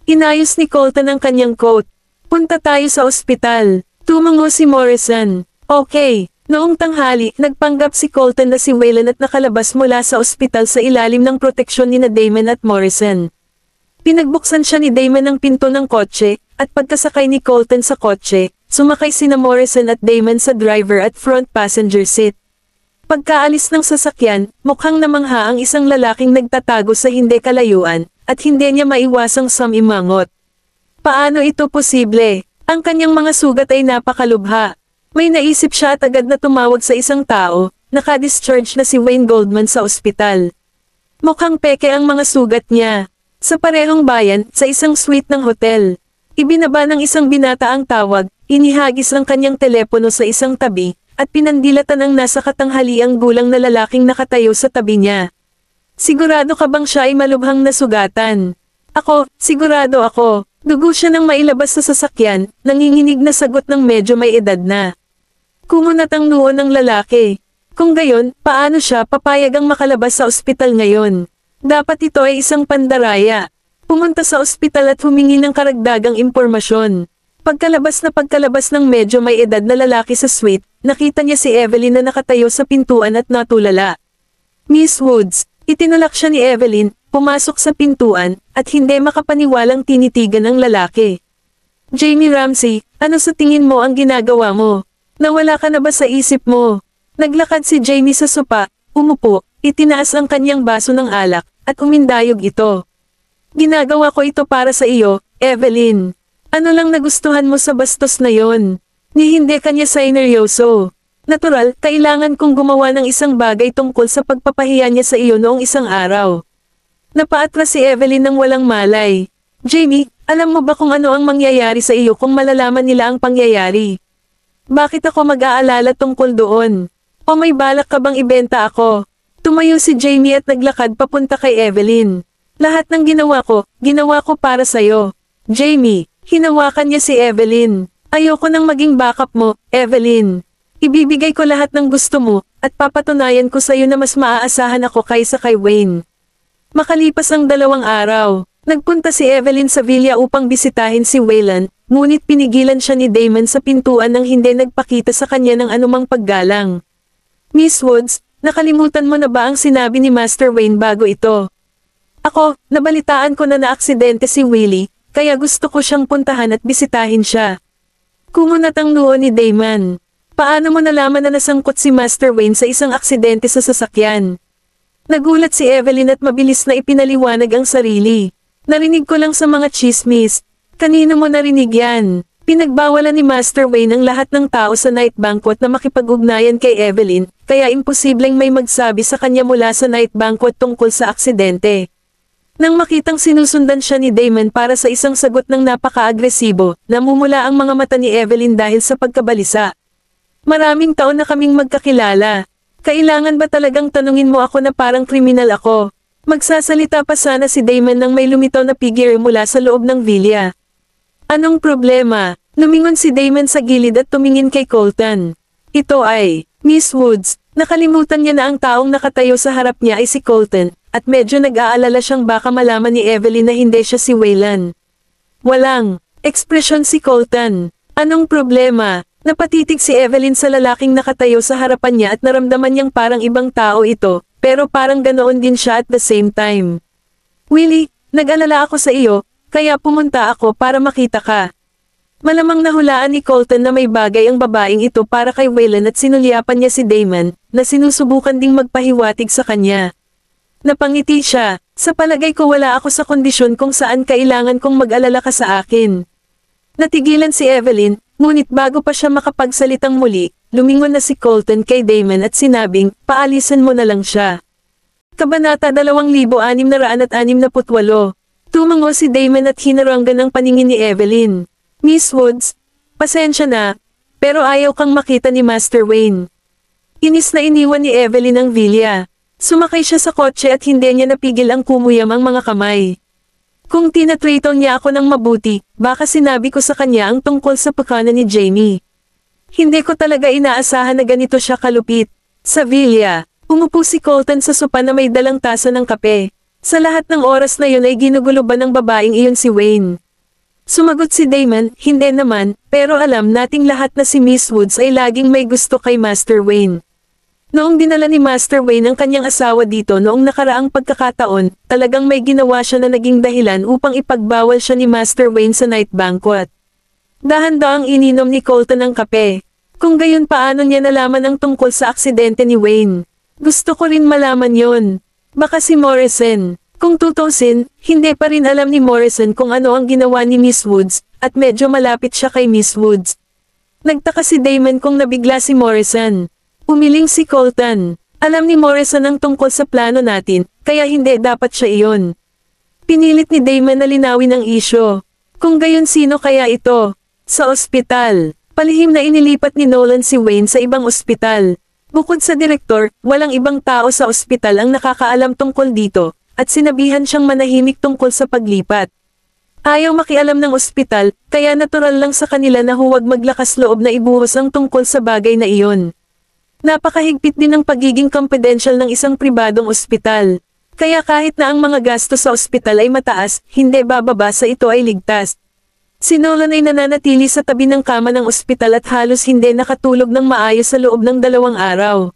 Inayos ni Colton ang kanyang coat. Punta tayo sa ospital. Tumango si Morrison. Okay. Noong tanghali, nagpanggap si Colton na si Wayland at nakalabas mula sa ospital sa ilalim ng proteksyon ni Damon at Morrison. Pinagbuksan siya ni Damon ang pinto ng kotse, at pagkasakay ni Colton sa kotse, sumakay sina Morrison at Damon sa driver at front passenger seat. Pagkaalis ng sasakyan, mukhang namangha ang isang lalaking nagtatago sa hindi kalayuan, at hindi niya maiwasang samimangot. Paano ito posible? Ang kanyang mga sugat ay napakalubha. May naisip siya at agad na tumawag sa isang tao, naka-discharge na si Wayne Goldman sa ospital. Mukhang peke ang mga sugat niya. Sa parehong bayan, sa isang suite ng hotel. Ibinaba ng isang binata ang tawag, inihagis ang kanyang telepono sa isang tabi, at pinandilatan ang nasa katanghaliang gulang na lalaking nakatayo sa tabi niya. Sigurado ka bang siya ay malubhang nasugatan? Ako, sigurado ako. Dugo siya nang mailabas sa sasakyan, nanginginig na sagot ng medyo may edad na. Kumunat ang noo ng lalaki. Kung gayon, paano siya papayag ang makalabas sa ospital ngayon? Dapat ito ay isang pandaraya. Pumunta sa ospital at humingi ng karagdagang impormasyon. Pagkalabas ng medyo may edad na lalaki sa suite, nakita niya si Evelyn na nakatayo sa pintuan at natulala. Miss Woods, itinulak siya ni Evelyn, pumasok sa pintuan, at hindi makapaniwalang tinitigan ng lalaki. Jamie Ramsey, ano sa tingin mo ang ginagawa mo? Nawala ka na ba sa isip mo? Naglakad si Jamie sa sopa, umupo, itinaas ang kanyang baso ng alak, at umindayog ito. Ginagawa ko ito para sa iyo, Evelyn. Ano lang nagustuhan mo sa bastos na yon? Ni hindi kanya sa ineryoso. Natural, kailangan kong gumawa ng isang bagay tungkol sa pagpapahiya niya sa iyo noong isang araw. Napaatras si Evelyn ng walang malay. Jamie, alam mo ba kung ano ang mangyayari sa iyo kung malalaman nila ang pangyayari? Bakit ako mag-aalala tungkol doon? O may balak ka bang ibenta ako? Tumayo si Jamie at naglakad papunta kay Evelyn. Lahat ng ginawa ko para sa'yo. Jamie, hinawakan niya si Evelyn. Ayoko nang maging backup mo, Evelyn. Ibibigay ko lahat ng gusto mo, at papatunayan ko sa'yo na mas maaasahan ako kaysa kay Wayne. Makalipas ang 2 araw, nagpunta si Evelyn sa villa upang bisitahin si Wayland, ngunit pinigilan siya ni Damon sa pintuan nang hindi nagpakita sa kanya ng anumang paggalang. Miss Woods, nakalimutan mo na ba ang sinabi ni Master Wayne bago ito? Ako, nabalitaan ko na naaksidente si Willie, kaya gusto ko siyang puntahan at bisitahin siya. Kumunat ang noo ni Damon. Paano mo nalaman na nasangkot si Master Wayne sa isang aksidente sa sasakyan? Nagulat si Evelyn at mabilis na ipinaliwanag ang sarili. Narinig ko lang sa mga chismis. Kanino mo narinig yan? Pinagbawalan ni Master Wayne ang lahat ng tao sa night banquet na makipag-ugnayan kay Evelyn, kaya imposibleng may magsabi sa kanya mula sa night banquet tungkol sa aksidente. Nang makitang sinusundan siya ni Damon para sa isang sagot ng napaka-agresibo, namumula ang mga mata ni Evelyn dahil sa pagkabalisa. Maraming taon na kaming magkakilala. Kailangan ba talagang tanungin mo ako na parang kriminal ako? Magsasalita pa sana si Damon nang may lumitaw na figure mula sa loob ng villa. Anong problema? Lumingon si Damon sa gilid at tumingin kay Colton. Ito ay, Miss Woods. Nakalimutan niya na ang taong nakatayo sa harap niya ay si Colton, at medyo nag-aalala siyang baka malaman ni Evelyn na hindi siya si Wayland. Walang ekspresyon si Colton. Anong problema? Napatitig si Evelyn sa lalaking nakatayo sa harapan niya at naramdaman niyang parang ibang tao ito, pero parang ganoon din siya at the same time. Willie, nag-alala ako sa iyo, kaya pumunta ako para makita ka. Malamang nahulaan ni Colton na may bagay ang babaeng ito para kay Wayland at sinulyapan niya si Damon, na sinusubukan ding magpahiwatig sa kanya. Napangiti siya, sa palagay ko wala ako sa kondisyon kung saan kailangan kong mag-alala ka sa akin. Natigilan si Evelyn, ngunit bago pa siya makapagsalitang muli, lumingon na si Colton kay Damon at sinabing, paalisan mo na lang siya. Kabanata 2668. Tumango si Damon at hinaranggan ang paningin ni Evelyn. Miss Woods, pasensya na, pero ayaw kang makita ni Master Wayne. Inis na iniwan ni Evelyn ang villa. Sumakay siya sa kotse at hindi niya napigil ang kumuyam ang mga kamay. Kung tinatrato niya ako ng mabuti, baka sinabi ko sa kanya ang tungkol sa pagkana ni Jamie. Hindi ko talaga inaasahan na ganito siya kalupit. Sa villa, umupo si Colton sa sopa na may dalang tasa ng kape. Sa lahat ng oras na yun ay ginugulo ba ng babaeng iyon si Wayne? Sumagot si Damon, hindi naman, pero alam nating lahat na si Miss Woods ay laging may gusto kay Master Wayne. Noong dinala ni Master Wayne ang kanyang asawa dito noong nakaraang pagkakataon, talagang may ginawa siya na naging dahilan upang ipagbawal siya ni Master Wayne sa night banquet. Dahan-dahang ininom ni Colton ang kape. Kung gayon paano niya nalaman ang tungkol sa aksidente ni Wayne? Gusto ko rin malaman yon. Baka si Morrison. Kung tutusin, hindi pa rin alam ni Morrison kung ano ang ginawa ni Miss Woods, at medyo malapit siya kay Miss Woods. Nagtaka si Damon kung nabigla si Morrison. Umiling si Colton. Alam ni Morrison ang tungkol sa plano natin, kaya hindi dapat siya iyon. Pinilit ni Damon na linawin ang isyo. Kung gayon sino kaya ito? Sa ospital. Palihim na inilipat ni Nolan si Wayne sa ibang ospital. Bukod sa direktor, walang ibang tao sa ospital ang nakakaalam tungkol dito, at sinabihan siyang manahimik tungkol sa paglipat. Ayaw makialam ng ospital, kaya natural lang sa kanila na huwag maglakas loob na ibuhos ang tungkol sa bagay na iyon. Napakahigpit din ang pagiging confidential ng isang pribadong ospital. Kaya kahit na ang mga gasto sa ospital ay mataas, hindi bababa sa ito ay ligtas. Si Nolan ay nananatili sa tabi ng kama ng ospital at halos hindi nakatulog ng maayos sa loob ng 2 araw.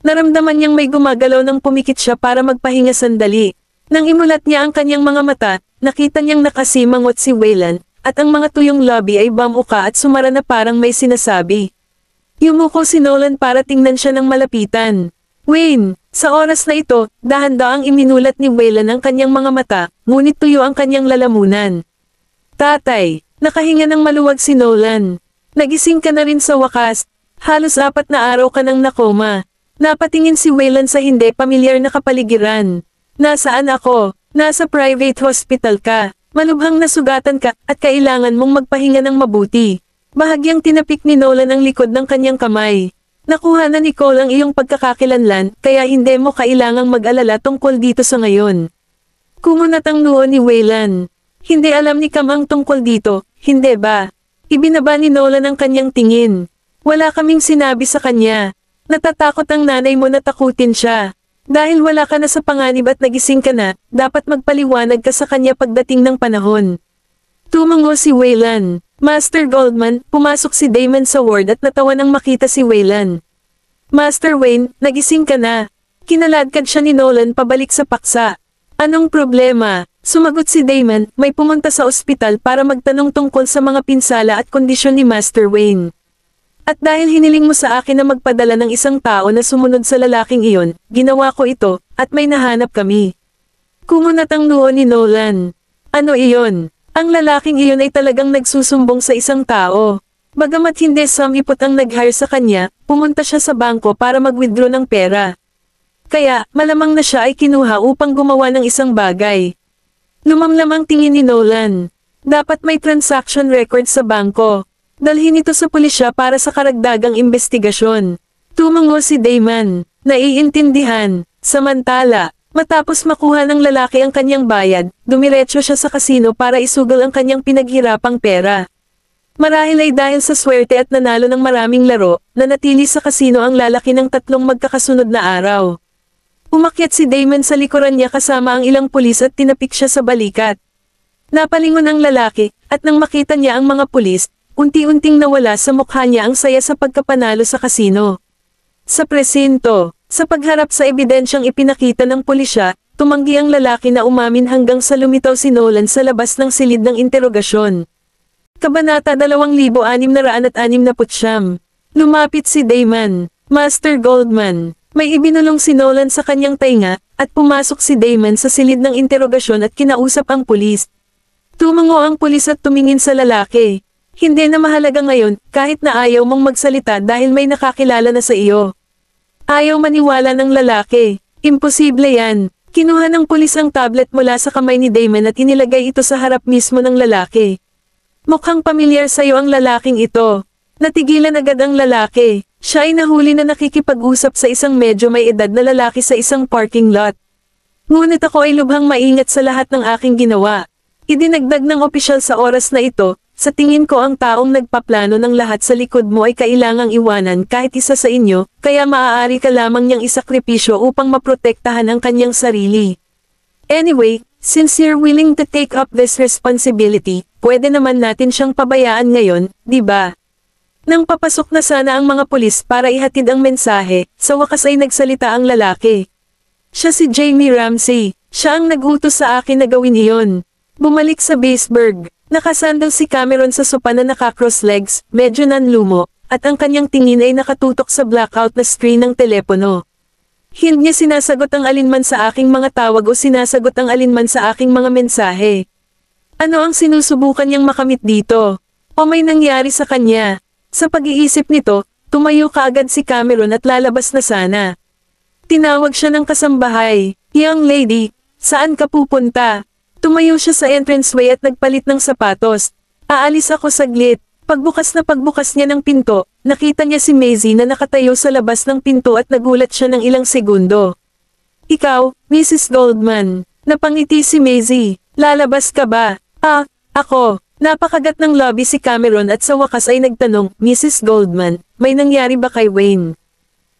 Naramdaman niyang may gumagalaw nang pumikit siya para magpahinga sandali. Nang imulat niya ang kanyang mga mata, nakita niyang nakasimangot si Wayland, at ang mga tuyong lobby ay bamuka at sumara na parang may sinasabi. Yumuko si Nolan para tingnan siya ng malapitan. Wayne, sa oras na ito, dahan-daang iminulat ni Wayland ang kanyang mga mata, ngunit tuyo ang kanyang lalamunan. Tatay, nakahinga ng maluwag si Nolan. Nagising ka na rin sa wakas. Halos 4 na araw ka nang nakoma. Napatingin si Wayland sa hindi pamilyar na kapaligiran. Nasaan ako? Nasa private hospital ka. Malubhang nasugatan ka at kailangan mong magpahinga ng mabuti. Bahagyang tinapik ni Nolan ang likod ng kanyang kamay. Nakuha na ni Cole ang iyong pagkakakilanlan, kaya hindi mo kailangang mag-alala tungkol dito sa ngayon. Kumunat ang noo ni Wayland. Hindi alam ni Cam ang tungkol dito, hindi ba? Ibinaba ni Nolan ang kanyang tingin. Wala kaming sinabi sa kanya. Natatakot ang nanay mo na takutin siya. Dahil wala ka na sa panganib at nagising ka na, dapat magpaliwanag ka sa kanya pagdating ng panahon. Tumango si Wayland. Master Goldman, pumasok si Damon sa ward at natawa nang makita si Wayland. Master Wayne, nagising ka na. Kinaladkad siya ni Nolan pabalik sa paksa. Anong problema? Sumagot si Damon, may pumunta sa ospital para magtanong tungkol sa mga pinsala at kondisyon ni Master Wayne. At dahil hiniling mo sa akin na magpadala ng isang tao na sumunod sa lalaking iyon, ginawa ko ito, at may nahanap kami. Kumunat ang noo ni Nolan. Ano iyon? Ang lalaking iyon ay talagang nagsusumbong sa isang tao. Bagamat hindi samipot ang nag-hire sa kanya, pumunta siya sa bangko para mag-withdraw ng pera. Kaya, malamang na siya ay kinuha upang gumawa ng isang bagay. Lumamlam ang tingin ni Nolan. Dapat may transaction record sa bangko. Dalhin ito sa pulisya para sa karagdagang investigasyon. Tumango si Damon. Naiintindihan. Samantala, matapos makuha ng lalaki ang kanyang bayad, dumiretso siya sa kasino para isugal ang kanyang pinaghirapang pera. Marahil ay dahil sa swerte at nanalo ng maraming laro, nanatili sa kasino ang lalaki ng 3 magkakasunod na araw. Umakyat si Damon sa likuran niya kasama ang ilang pulis at tinapik siya sa balikat. Napalingon ang lalaki, at nang makita niya ang mga pulis, unti-unting nawala sa mukha niya ang saya sa pagkapanalo sa kasino. Sa presinto, sa pagharap sa ebidensyang ipinakita ng pulisya, tumanggi ang lalaki na umamin hanggang sa lumitaw si Nolan sa labas ng silid ng interogasyon. Kabanata 2669. Lumapit si Damon. Master Goldman. May ibinulong si Nolan sa kanyang tainga, at pumasok si Damon sa silid ng interogasyon at kinausap ang pulis. Tumango ang pulis at tumingin sa lalaki. Hindi na mahalaga ngayon, kahit na ayaw mong magsalita dahil may nakakilala na sa iyo. Ayaw maniwala ng lalaki. Imposible yan. Kinuha ng pulis ang tablet mula sa kamay ni Damon at inilagay ito sa harap mismo ng lalaki. Mukhang pamilyar sa iyo ang lalaking ito. Natigilan agad ang lalaki. Siya ay nahuli na nakikipag-usap sa isang medyo may edad na lalaki sa isang parking lot. Ngunit ako ay lubhang maingat sa lahat ng aking ginawa. Idinagdag ng opisyal sa oras na ito, sa tingin ko ang taong nagpaplano ng lahat sa likod mo ay kailangang iwanan kahit isa sa inyo, kaya maaari ka lamang niyang isakripisyo upang maprotektahan ang kanyang sarili. Anyway, since you're willing to take up this responsibility, pwede naman natin siyang pabayaan ngayon, di ba? Nang papasok na sana ang mga pulis para ihatid ang mensahe, sa wakas ay nagsalita ang lalaki. Siya si Jamie Ramsey, siya ang nag-utos sa akin na gawin iyon. Bumalik sa Baseburg. Nakasandal si Cameron sa sopa na naka-cross legs, medyo nanlumo, at ang kanyang tingin ay nakatutok sa blackout na screen ng telepono. Hindi niya sinasagot ang alinman sa aking mga tawag o sinasagot ang alinman sa aking mga mensahe. Ano ang sinusubukan niyang makamit dito? O may nangyari sa kanya? Sa pag-iisip nito, tumayo kaagad si Cameron at lalabas na sana. Tinawag siya ng kasambahay. Young lady, saan ka pupunta? Tumayo siya sa entranceway at nagpalit ng sapatos. Aalis ako saglit. Pagbukas niya ng pinto, nakita niya si Maisie na nakatayo sa labas ng pinto at nagulat siya ng ilang segundo. Ikaw, Mrs. Goldman. Napangiti si Maisie. Lalabas ka ba? Ah, ako. Napakagat ng lobby si Cameron at sa wakas ay nagtanong, Mrs. Goldman, may nangyari ba kay Wayne?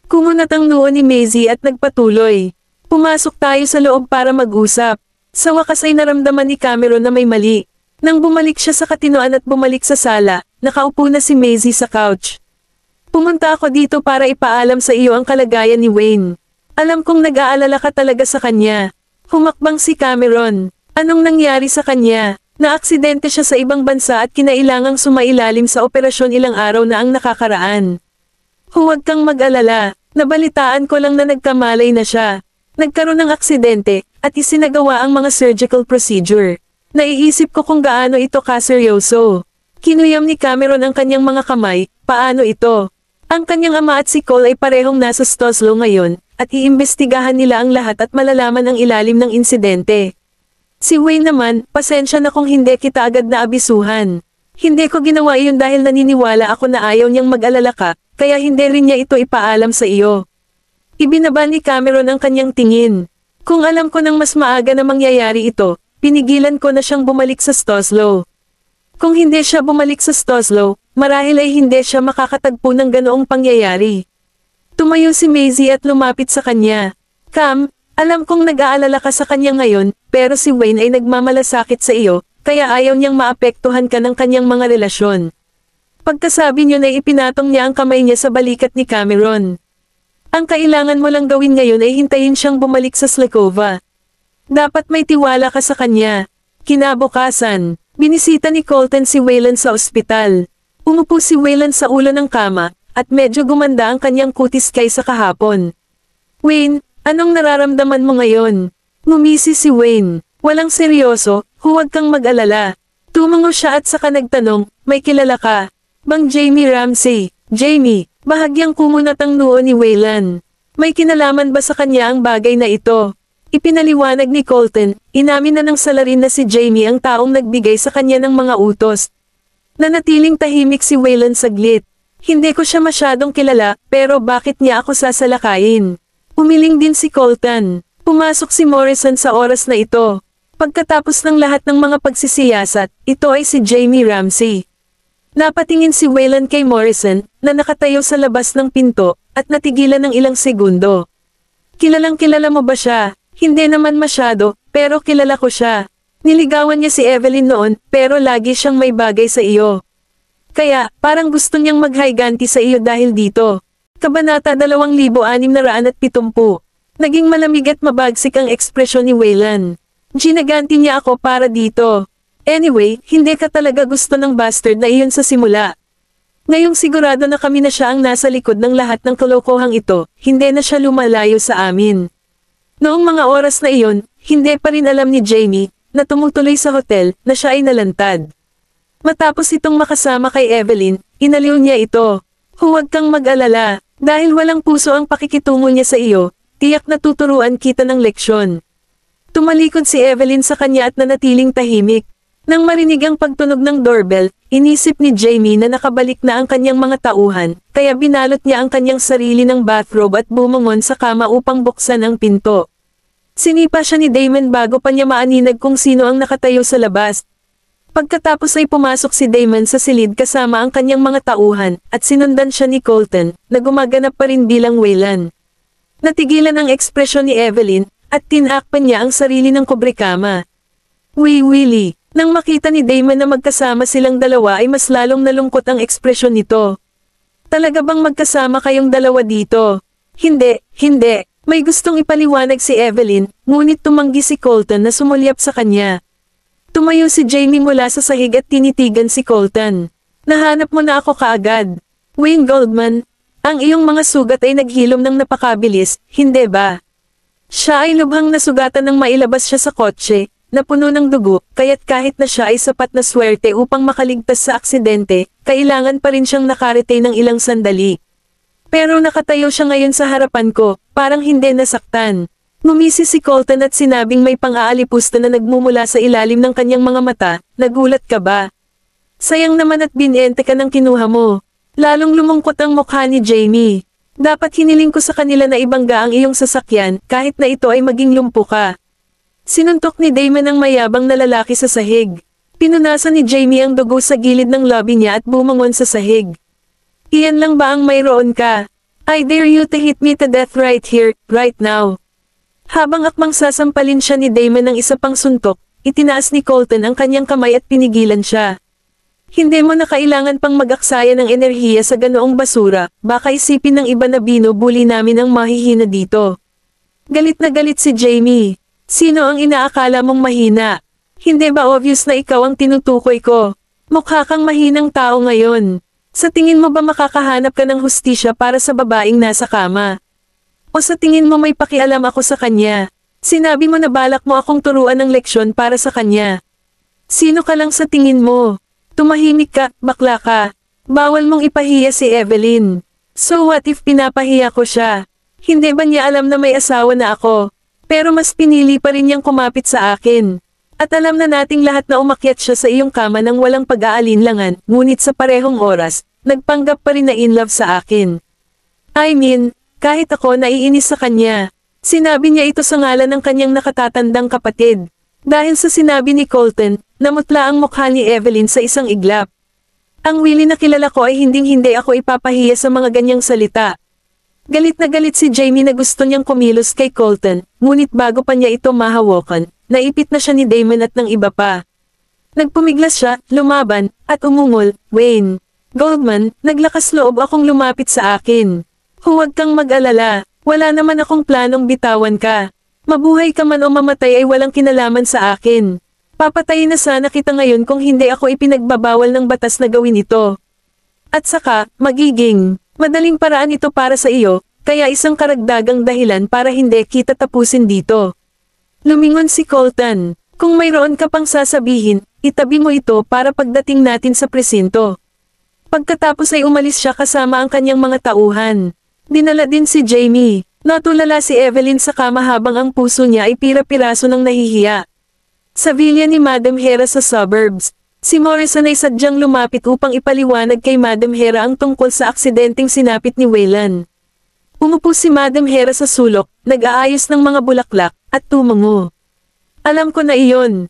Kumunat ang noo ni Maisie at nagpatuloy. Pumasok tayo sa loob para mag-usap. Sa wakas ay naramdaman ni Cameron na may mali. Nang bumalik siya sa katinoan at bumalik sa sala, nakaupo na si Maisie sa couch. Pumunta ako dito para ipaalam sa iyo ang kalagayan ni Wayne. Alam kong nag-aalala ka talaga sa kanya. Humakbang si Cameron. Anong nangyari sa kanya? Naaksidente siya sa ibang bansa at kinailangang sumailalim sa operasyon ilang araw na ang nakakaraan. Huwag kang mag-alala. Nabalitaan ko lang na nagkamalay na siya. Nagkaroon ng aksidente, at isinagawa ang mga surgical procedure. Naiisip ko kung gaano ito kaseryoso. Kinuyam ni Cameron ang kanyang mga kamay, paano ito? Ang kanyang ama at si Cole ay parehong nasa Stoslow ngayon, at iimbestigahan nila ang lahat at malalaman ang ilalim ng insidente. Si Wayne naman, pasensya na kung hindi kita agad na abisuhan. Hindi ko ginawa iyon dahil naniniwala ako na ayaw niyang mag-alala ka, kaya hindi rin niya ito ipaalam sa iyo. Ibinaba ni Cameron ang kanyang tingin. Kung alam ko nang mas maaga na mangyayari ito, pinigilan ko na siyang bumalik sa Stoslow. Kung hindi siya bumalik sa Stoslow, marahil ay hindi siya makakatagpo ng ganoong pangyayari. Tumayo si Maisie at lumapit sa kanya. Cam, alam kong nag-aalala ka sa kanya ngayon, pero si Wayne ay nagmamalasakit sa iyo, kaya ayaw niyang maapektuhan ka ng kanyang mga relasyon. Pagkasabi niyo na ipinatong niya ang kamay niya sa balikat ni Cameron. Ang kailangan mo lang gawin ngayon ay hintayin siyang bumalik sa Slakova. Dapat may tiwala ka sa kanya. Kinabukasan, binisita ni Colton si Waylon sa ospital. Umupo si Waylon sa ulo ng kama, at medyo gumanda ang kanyang kutis kaysa kahapon. Wayne, anong nararamdaman mo ngayon? Ngumisi si Wayne. Walang seryoso, huwag kang mag-alala. Tumango siya at saka nagtanong, may kilala ka? Bang Jamie Ramsey? Jamie, bahagyang kumunat ang noo ni Waylon. May kinalaman ba sa kanya ang bagay na ito? Ipinaliwanag ni Colton, inamin na ng salarin na si Jamie ang taong nagbigay sa kanya ng mga utos. Nanatiling tahimik si Waylon saglit. Hindi ko siya masyadong kilala, pero bakit niya ako sasalakayin? Umiling din si Colton. Pumasok si Morrison sa oras na ito. Pagkatapos ng lahat ng mga pagsisiyasat, ito ay si Jamie Ramsey. Napatingin si Waylon kay Morrison, na nakatayo sa labas ng pinto, at natigilan ng ilang segundo. Kilalang kilala mo ba siya? Hindi naman masyado, pero kilala ko siya. Niligawan niya si Evelyn noon, pero lagi siyang may bagay sa iyo. Kaya, parang gusto niyang maghayganti sa iyo dahil dito. Kabanata 2670. Naging malamig at mabagsik ang ekspresyon ni Waylon. Ginaganti niya ako para dito. Anyway, hindi ka talaga gusto ng bastard na iyon sa simula. Ngayong sigurado na kami na siya ang nasa likod ng lahat ng kalokohang ito, hindi na siya lumalayo sa amin. Noong mga oras na iyon, hindi pa rin alam ni Jamie, na tumutuloy sa hotel, na siya ay nalantad. Matapos itong makasama kay Evelyn, inaliw niya ito. Huwag kang mag-alala, dahil walang puso ang pakikitungo niya sa iyo, tiyak na tuturuan kita ng leksyon. Tumalikod si Evelyn sa kanya at nanatiling tahimik. Nang marinig ang pagtunog ng doorbell, inisip ni Jamie na nakabalik na ang kanyang mga tauhan, kaya binalot niya ang kanyang sarili ng bathrobe at bumangon sa kama upang buksan ang pinto. Sinipa siya ni Damon bago pa niya maaninag kung sino ang nakatayo sa labas. Pagkatapos ay pumasok si Damon sa silid kasama ang kanyang mga tauhan, at sinundan siya ni Colton, na gumaganap pa rin bilang Waylon. Natigilan ang ekspresyon ni Evelyn, at tinakpan niya ang sarili ng kubrekama. Willie, nang makita ni Damon na magkasama silang dalawa ay mas lalong nalungkot ang ekspresyon nito. Talaga bang magkasama kayong dalawa dito? Hindi. May gustong ipaliwanag si Evelyn, ngunit tumanggi si Colton na sumulyap sa kanya. Tumayo si Jamie mula sa sahig at tinitigan si Colton. Nahanap mo na ako kaagad. Wayne Goldman, ang iyong mga sugat ay naghilom ng napakabilis, hindi ba? Siya ay lubhang nasugatan nang mailabas siya sa kotse, na puno ng dugo, kaya't kahit na siya ay sapat na swerte upang makaligtas sa aksidente, kailangan pa rin siyang nakaretain ng ilang sandali. Pero nakatayo siya ngayon sa harapan ko, parang hindi nasaktan. Ngumisi si Colton at sinabing may pang-aalipusta na nagmumula sa ilalim ng kanyang mga mata, nagulat ka ba? Sayang naman at binente ka ng kinuha mo. Lalong lumungkot ang mukha ni Jamie. Dapat hiniling ko sa kanila na ibangga ang iyong sasakyan, kahit na ito ay maging lumpo ka. Sinuntok ni Damon ang mayabang na lalaki sa sahig. Pinunasan ni Jamie ang dugo sa gilid ng lobby niya at bumangon sa sahig. Iyan lang ba ang mayroon ka? I dare you to hit me to death right here, right now. Habang akmang sasampalin siya ni Damon ng isa pang suntok, itinaas ni Colton ang kanyang kamay at pinigilan siya. Hindi mo na kailangan pang mag-aksaya ng enerhiya sa ganoong basura, baka isipin ng iba na binubuli namin ang mahihina dito. Galit na galit si Jamie. Sino ang inaakala mong mahina? Hindi ba obvious na ikaw ang tinutukoy ko? Mukha kang mahinang tao ngayon. Sa tingin mo ba makakahanap ka ng hustisya para sa babaeng nasa kama? O sa tingin mo may pakialam ako sa kanya? Sinabi mo na balak mo akong turuan ng leksyon para sa kanya. Sino ka lang sa tingin mo? Tumahimik ka, bakla ka. Bawal mong ipahiya si Evelyn. So what if pinapahiya ko siya? Hindi ba niya alam na may asawa na ako? Pero mas pinili pa rin niyang kumapit sa akin. At alam na nating lahat na umakyat siya sa iyong kama nang walang pag-aalinlangan, ngunit sa parehong oras, nagpanggap pa rin na in love sa akin. I mean, kahit ako naiinis sa kanya. Sinabi niya ito sa ngalan ng kanyang nakatatandang kapatid. Dahil sa sinabi ni Colton, namutla ang mukha ni Evelyn sa isang iglap. Ang Willie na kilala ko ay hinding-hindi ako ipapahiya sa mga ganyang salita. Galit na galit si Jamie na gusto niyang kumilos kay Colton, ngunit bago pa niya ito mahawakan, naipit na siya ni Damon at ng iba pa. Nagpumiglas siya, lumaban, at umungol. Wayne Goldman, naglakas loob akong lumapit sa akin. Huwag kang mag-alala. Wala naman akong planong bitawan ka. Mabuhay ka man o mamatay ay walang kinalaman sa akin. Papatayin na sana kita ngayon kung hindi ako ipinagbabawal ng batas na gawin ito. At saka, magiging madaling paraan ito para sa iyo, kaya isang karagdagang dahilan para hindi kita tapusin dito. Lumingon si Colton. Kung mayroon ka pang sasabihin, itabi mo ito para pagdating natin sa presinto. Pagkatapos ay umalis siya kasama ang kanyang mga tauhan. Dinala din si Jamie. Natulala si Evelyn sa kama habang ang puso niya ay pira-piraso ng nahihiya. Sa villa ni Madam Hera sa suburbs, si Morrison ay sadyang lumapit upang ipaliwanag kay Madam Hera ang tungkol sa aksidenteng sinapit ni Wayland. Umupo si Madam Hera sa sulok, nag-aayos ng mga bulaklak, at tumango. Alam ko na iyon.